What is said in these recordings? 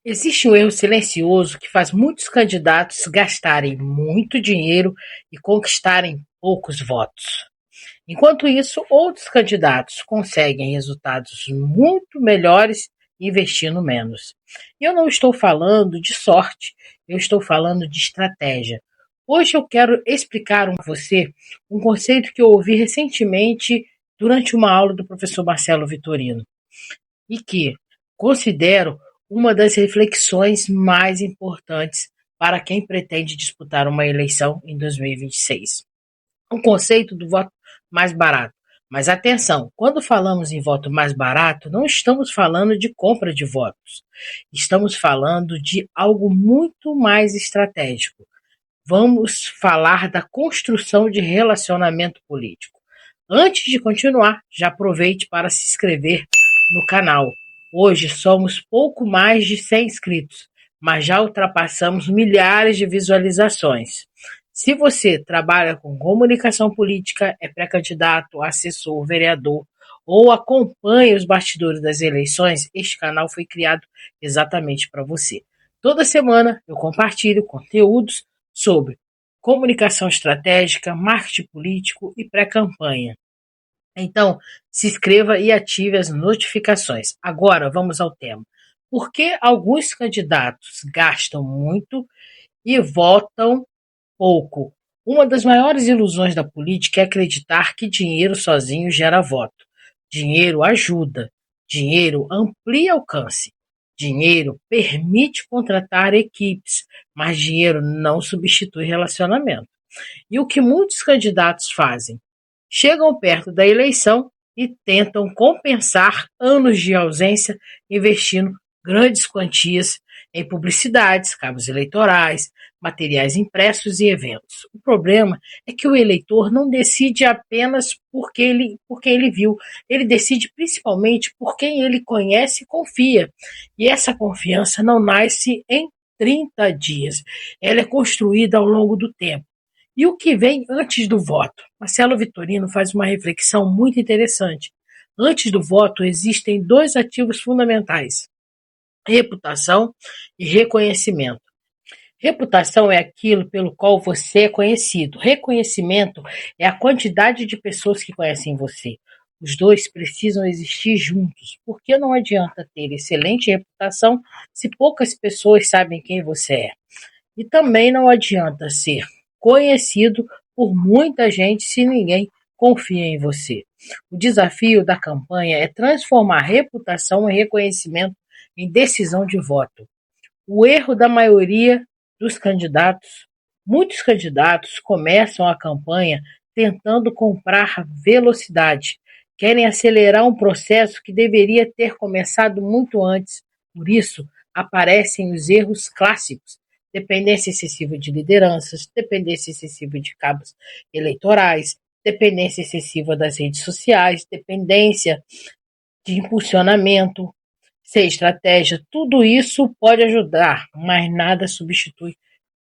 Existe um erro silencioso que faz muitos candidatos gastarem muito dinheiro e conquistarem poucos votos. Enquanto isso, outros candidatos conseguem resultados muito melhores investindo menos. Eu não estou falando de sorte, eu estou falando de estratégia. Hoje eu quero explicar a você um conceito que eu ouvi recentemente durante uma aula do professor Marcelo Vitorino e que considero uma das reflexões mais importantes para quem pretende disputar uma eleição em 2026. O conceito do voto mais barato. Mas atenção, quando falamos em voto mais barato, não estamos falando de compra de votos. Estamos falando de algo muito mais estratégico. Vamos falar da construção de relacionamento político. Antes de continuar, já aproveite para se inscrever no canal. Hoje somos pouco mais de 100 inscritos, mas já ultrapassamos milhares de visualizações. Se você trabalha com comunicação política, é pré-candidato, assessor, vereador ou acompanha os bastidores das eleições, este canal foi criado exatamente para você. Toda semana eu compartilho conteúdos sobre comunicação estratégica, marketing político e pré-campanha. Então, se inscreva e ative as notificações. Agora, vamos ao tema. Por que alguns candidatos gastam muito e votam pouco? Uma das maiores ilusões da política é acreditar que dinheiro sozinho gera voto. Dinheiro ajuda, dinheiro amplia alcance, dinheiro permite contratar equipes, mas dinheiro não substitui relacionamento. E o que muitos candidatos fazem? Chegam perto da eleição e tentam compensar anos de ausência investindo grandes quantias em publicidades, cabos eleitorais, materiais impressos e eventos. O problema é que o eleitor não decide apenas por quem ele viu, ele decide principalmente por quem ele conhece e confia. E essa confiança não nasce em 30 dias, ela é construída ao longo do tempo. E o que vem antes do voto? Marcelo Vitorino faz uma reflexão muito interessante. Antes do voto existem dois ativos fundamentais: reputação e reconhecimento. Reputação é aquilo pelo qual você é conhecido. Reconhecimento é a quantidade de pessoas que conhecem você. Os dois precisam existir juntos, porque não adianta ter excelente reputação se poucas pessoas sabem quem você é. E também não adianta ser conhecido por muita gente se ninguém confia em você. O desafio da campanha é transformar reputação e reconhecimento em decisão de voto. O erro da maioria dos candidatos: muitos candidatos começam a campanha tentando comprar velocidade, querem acelerar um processo que deveria ter começado muito antes. Por isso, aparecem os erros clássicos: dependência excessiva de lideranças, dependência excessiva de cabos eleitorais, dependência excessiva das redes sociais, dependência de impulsionamento, ser estratégia. Tudo isso pode ajudar, mas nada substitui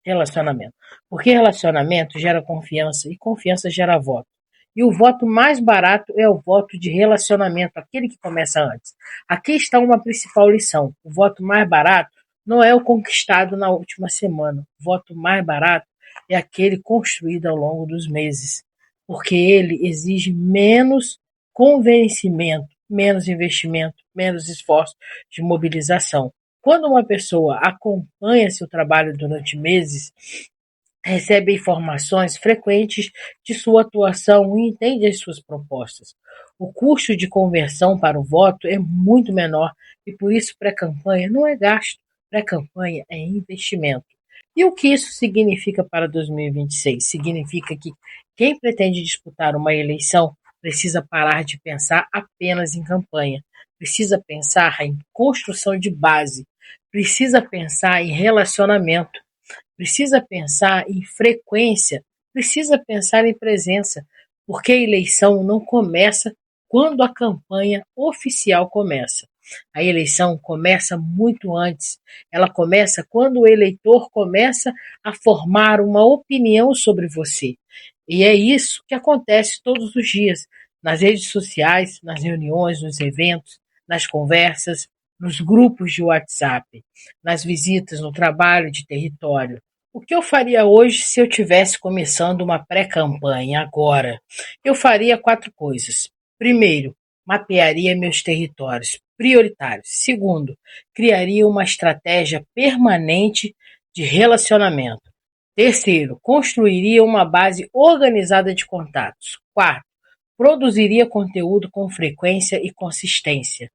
relacionamento. Porque relacionamento gera confiança e confiança gera voto. E o voto mais barato é o voto de relacionamento, aquele que começa antes. Aqui está uma principal lição: o voto mais barato não é o conquistado na última semana. O voto mais barato é aquele construído ao longo dos meses, porque ele exige menos convencimento, menos investimento, menos esforço de mobilização. Quando uma pessoa acompanha seu trabalho durante meses, recebe informações frequentes de sua atuação e entende as suas propostas, o custo de conversão para o voto é muito menor e por isso pré-campanha não é gasto, pré-campanha é investimento. E o que isso significa para 2026? Significa que quem pretende disputar uma eleição precisa parar de pensar apenas em campanha, precisa pensar em construção de base, precisa pensar em relacionamento, precisa pensar em frequência, precisa pensar em presença, porque a eleição não começa quando a campanha oficial começa. A eleição começa muito antes. Ela começa quando o eleitor começa a formar uma opinião sobre você. E é isso que acontece todos os dias, nas redes sociais, nas reuniões, nos eventos, nas conversas, nos grupos de WhatsApp, nas visitas no trabalho de território. O que eu faria hoje se eu tivesse começando uma pré-campanha agora? Eu faria 4 coisas. Primeiro, mapearia meus territórios prioritários. Segundo, criaria uma estratégia permanente de relacionamento. Terceiro, construiria uma base organizada de contatos. Quarto, produziria conteúdo com frequência e consistência,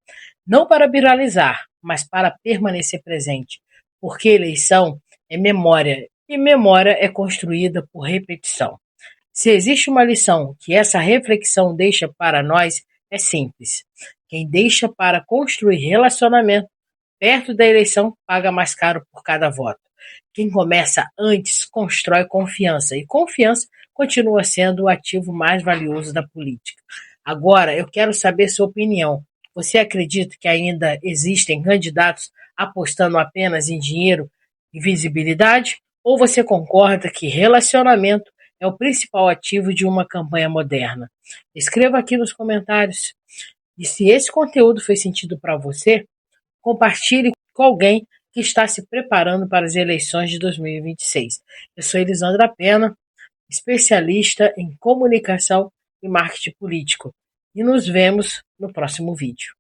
não para viralizar, mas para permanecer presente, porque eleição é memória e memória é construída por repetição. Se existe uma lição que essa reflexão deixa para nós, é simples. Quem deixa para construir relacionamento perto da eleição paga mais caro por cada voto. Quem começa antes constrói confiança, e confiança continua sendo o ativo mais valioso da política. Agora, eu quero saber sua opinião. Você acredita que ainda existem candidatos apostando apenas em dinheiro e visibilidade? Ou você concorda que relacionamento é o principal ativo de uma campanha moderna? Escreva aqui nos comentários. E se esse conteúdo fez sentido para você, compartilhe com alguém que está se preparando para as eleições de 2026. Eu sou Elisandra Pena, especialista em comunicação e marketing político, e nos vemos no próximo vídeo.